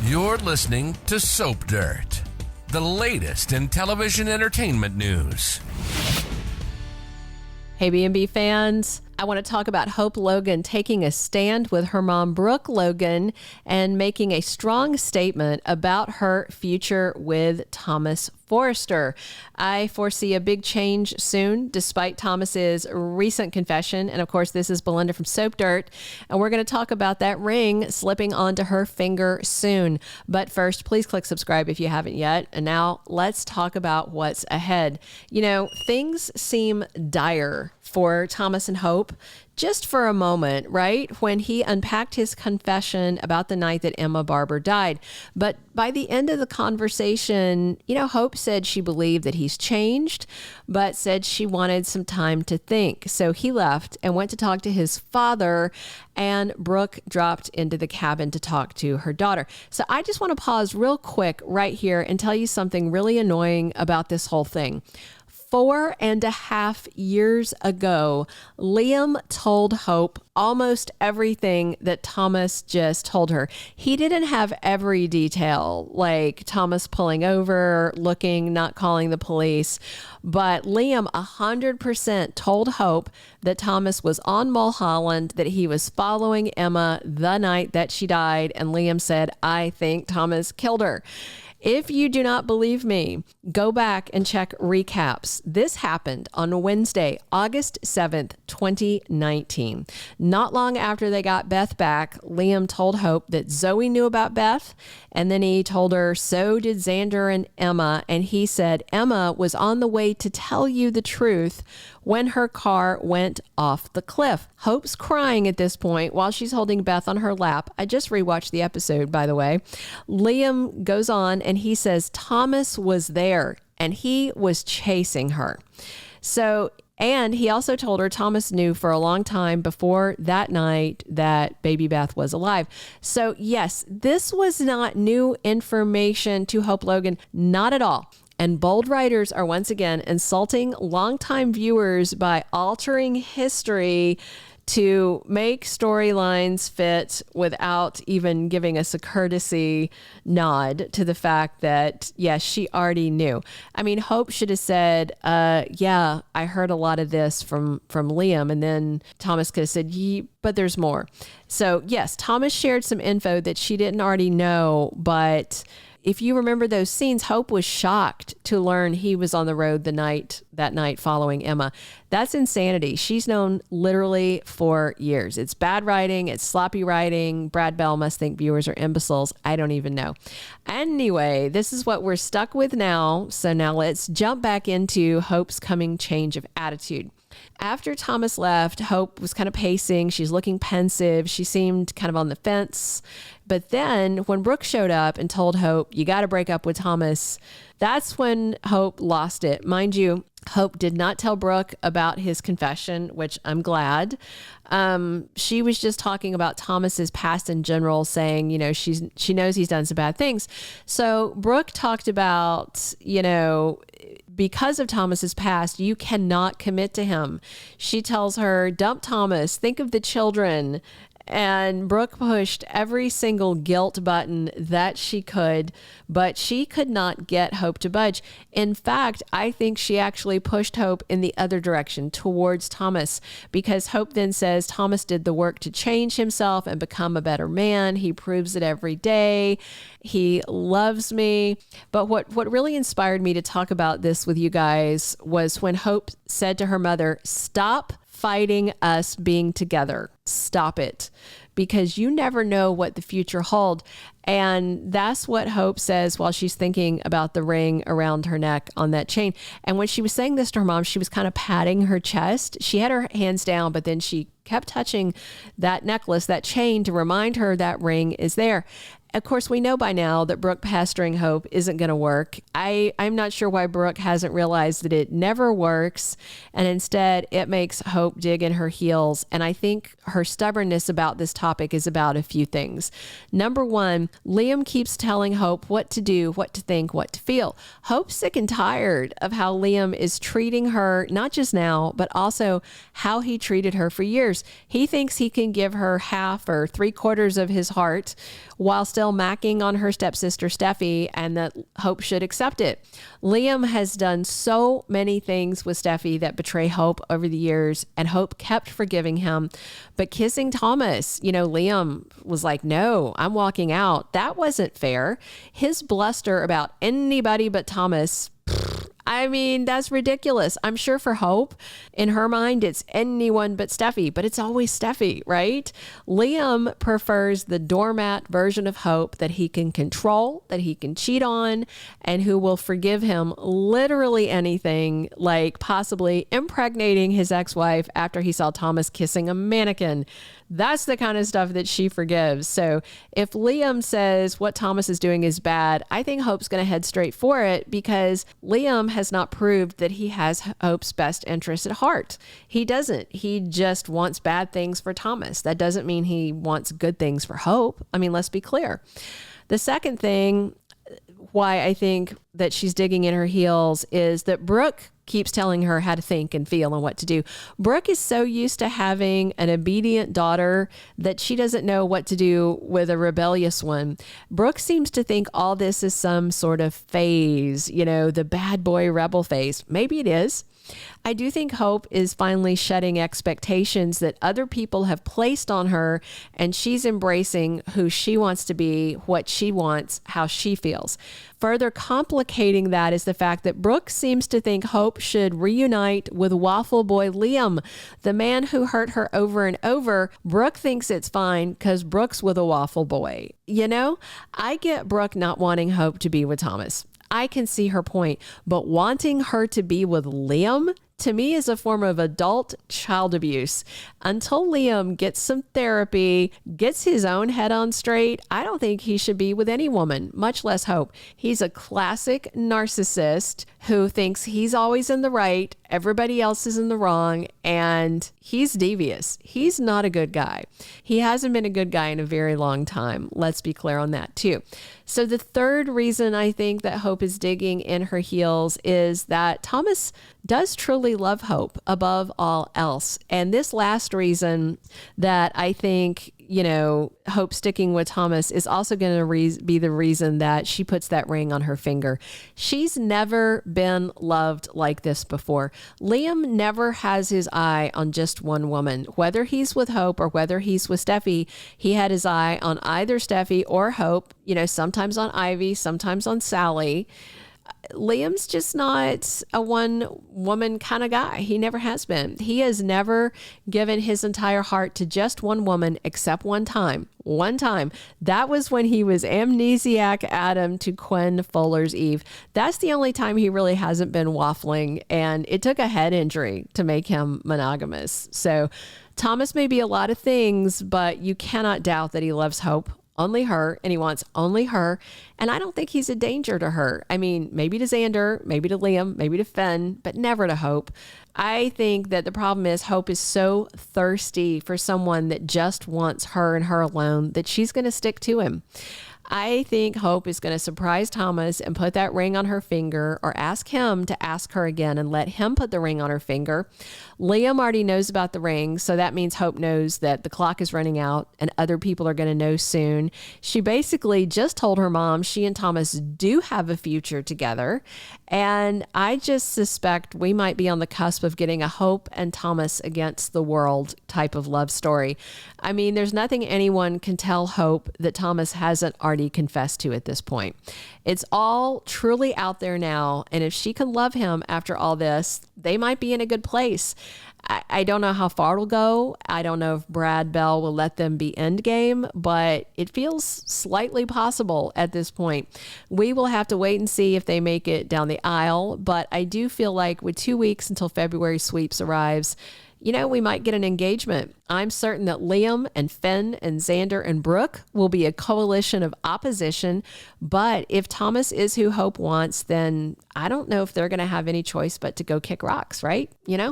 You're listening to Soap Dirt, the latest in television entertainment news. Hey, B&B fans. I want to talk about Hope Logan taking a stand with her mom, Brooke Logan, and making a strong statement about her future with Thomas Forrester. I foresee a big change soon, despite Thomas's recent confession. And of course, this is Belinda from Soap Dirt, and we're going to talk about that ring slipping onto her finger soon. But first, please click subscribe if you haven't yet. And now let's talk about what's ahead. You know, things seem dire for Thomas and Hope just for a moment, right? When he unpacked his confession about the night that Emma Barber died. But by the end of the conversation, you know, Hope said she believed that he's changed, but said she wanted some time to think. So he left and went to talk to his father, and Brooke dropped into the cabin to talk to her daughter. So I just want to pause real quick right here and tell you something really annoying about this whole thing. 4.5 years ago, Liam told Hope almost everything that Thomas just told her. He didn't have every detail, like Thomas pulling over, looking, not calling the police, but Liam 100% told Hope that Thomas was on Mulholland, that he was following Emma the night that she died, and Liam said, "I think Thomas killed her." If you do not believe me, go back and check recaps. This happened on Wednesday, August 7th, 2019. Not long after they got Beth back, Liam told Hope that Zoe knew about Beth, and then he told her so did Xander and Emma, and he said Emma was on the way to tell you the truth when her car went off the cliff. Hope's crying at this point while she's holding Beth on her lap. I just rewatched the episode, by the way. Liam goes on and he says Thomas was there and he was chasing her. And he also told her Thomas knew for a long time before that night that baby Beth was alive. So yes, this was not new information to Hope Logan, not at all. And bold writers are once again insulting longtime viewers by altering history to make storylines fit without even giving us a courtesy nod to the fact that, yes, she already knew. I mean, Hope should have said, yeah, I heard a lot of this from Liam. And then Thomas could have said, but there's more. So yes, Thomas shared some info that she didn't already know, but if you remember those scenes, Hope was shocked to learn he was on the road that night following Emma. That's insanity. She's known literally for years. It's bad writing. It's sloppy writing. Brad Bell must think viewers are imbeciles. I don't even know. Anyway, this is what we're stuck with now. So now let's jump back into Hope's coming change of attitude. After Thomas left, Hope was kind of pacing. She's looking pensive. She seemed kind of on the fence. But then when Brooke showed up and told Hope, you got to break up with Thomas, that's when Hope lost it. Mind you, Hope did not tell Brooke about his confession, which I'm glad. She was just talking about Thomas's past in general, saying, you know, she knows he's done some bad things. So Brooke talked about, you know, because of Thomas's past, you cannot commit to him. She tells her, dump Thomas, think of the children. And Brooke pushed every single guilt button that she could, but she could not get Hope to budge. In fact, I think she actually pushed Hope in the other direction towards Thomas, because Hope then says Thomas did the work to change himself and become a better man. He proves it every day. He loves me. But what really inspired me to talk about this with you guys was when Hope said to her mother, stop fighting us being together. Stop it. Because you never know what the future holds. And that's what Hope says while she's thinking about the ring around her neck on that chain. And when she was saying this to her mom, she was kind of patting her chest. She had her hands down, but then she kept touching that necklace, that chain, to remind her that ring is there. Of course, we know by now that Brooke pastoring Hope isn't going to work. I'm not sure why Brooke hasn't realized that it never works, and instead it makes Hope dig in her heels. And I think her stubbornness about this topic is about a few things. Number one, Liam keeps telling Hope what to do, what to think, what to feel. Hope's sick and tired of how Liam is treating her, not just now, but also how he treated her for years. years. He thinks he can give her half or 3/4 of his heart while still macking on her stepsister Steffi, and that Hope should accept it. Liam has done so many things with Steffi that betray Hope over the years, and Hope kept forgiving him. But kissing Thomas, Liam was like, no, I'm walking out. That wasn't fair. His bluster about anybody but Thomas, I mean, that's ridiculous. I'm sure for Hope, in her mind, it's anyone but Steffi, but it's always Steffi, right? Liam prefers the doormat version of Hope that he can control, that he can cheat on, and who will forgive him literally anything, like possibly impregnating his ex-wife after he saw Thomas kissing a mannequin. That's the kind of stuff that she forgives. So if Liam says what Thomas is doing is bad, I think Hope's going to head straight for it, because Liam has not proved that he has Hope's best interest at heart. He doesn't. He just wants bad things for Thomas. That doesn't mean he wants good things for Hope. I mean, let's be clear. The second thing why I think that she's digging in her heels is that Brooke keeps telling her how to think and feel and what to do. Brooke is so used to having an obedient daughter that she doesn't know what to do with a rebellious one. Brooke seems to think all this is some sort of phase, the bad boy rebel phase. Maybe it is. I do think Hope is finally shedding expectations that other people have placed on her, and she's embracing who she wants to be, what she wants, how she feels. Further complicating that is the fact that Brooke seems to think Hope should reunite with Waffle Boy Liam, the man who hurt her over and over. Brooke thinks it's fine because Brooke's with a Waffle Boy. I get Brooke not wanting Hope to be with Thomas. I can see her point, but wanting her to be with Liam, to me, is a form of adult child abuse. Until Liam gets some therapy, gets his own head on straight, I don't think he should be with any woman, much less Hope. He's a classic narcissist who thinks he's always in the right, everybody else is in the wrong, and he's devious. He's not a good guy. He hasn't been a good guy in a very long time. Let's be clear on that too. So the third reason I think that Hope is digging in her heels is that Thomas does truly love Hope above all else. And this last reason that I think, Hope sticking with Thomas is also going to be the reason that she puts that ring on her finger. She's never been loved like this before. Liam never has his eye on just one woman. Whether he's with Hope or whether he's with Steffi, he had his eye on either Steffi or Hope, sometimes on Ivy, sometimes on Sally. Liam's just not a one woman kind of guy. He never has been. He has never given his entire heart to just one woman except one time. One time. That was when he was amnesiac Adam to Gwen Fuller's Eve. That's the only time he really hasn't been waffling, and it took a head injury to make him monogamous. So Thomas may be a lot of things, but you cannot doubt that he loves Hope. Only her, and he wants only her. And I don't think he's a danger to her. I mean, maybe to Xander, maybe to Liam, maybe to Finn, but never to Hope. I think that the problem is Hope is so thirsty for someone that just wants her and her alone that she's going to stick to him. I think Hope is going to surprise Thomas and put that ring on her finger, or ask him to ask her again and let him put the ring on her finger. Liam already knows about the ring, so that means Hope knows that the clock is running out and other people are going to know soon. She basically just told her mom she and Thomas do have a future together, and I just suspect we might be on the cusp of getting a Hope and Thomas against the world type of love story. I mean, there's nothing anyone can tell Hope that Thomas hasn't already confessed to at this point. It's all truly out there now, and if she can love him after all this, they might be in a good place. I don't know how far it'll go. I don't know if Brad Bell will let them be endgame, but it feels slightly possible at this point. We will have to wait and see if they make it down the aisle, but I do feel like with 2 weeks until February sweeps arrives, we might get an engagement. I'm certain that Liam and Finn and Xander and Brooke will be a coalition of opposition. But if Thomas is who Hope wants, then I don't know if they're going to have any choice but to go kick rocks, right?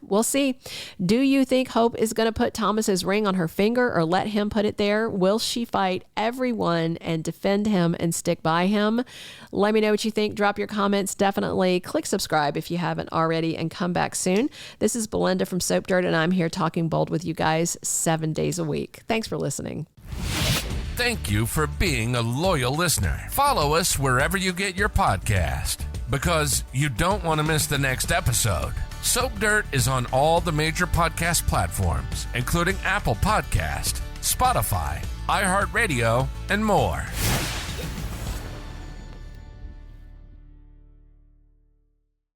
We'll see. Do you think Hope is going to put Thomas's ring on her finger or let him put it there? Will she fight everyone and defend him and stick by him? Let me know what you think. Drop your comments. Definitely click subscribe if you haven't already, and come back soon. This is Belinda from Soap Dirt, and and I'm here talking bold with you guys 7 days a week. Thanks for listening. Thank you for being a loyal listener. Follow us wherever you get your podcast, because you don't want to miss the next episode. Soap Dirt is on all the major podcast platforms, including Apple Podcast, Spotify, iHeartRadio, and more.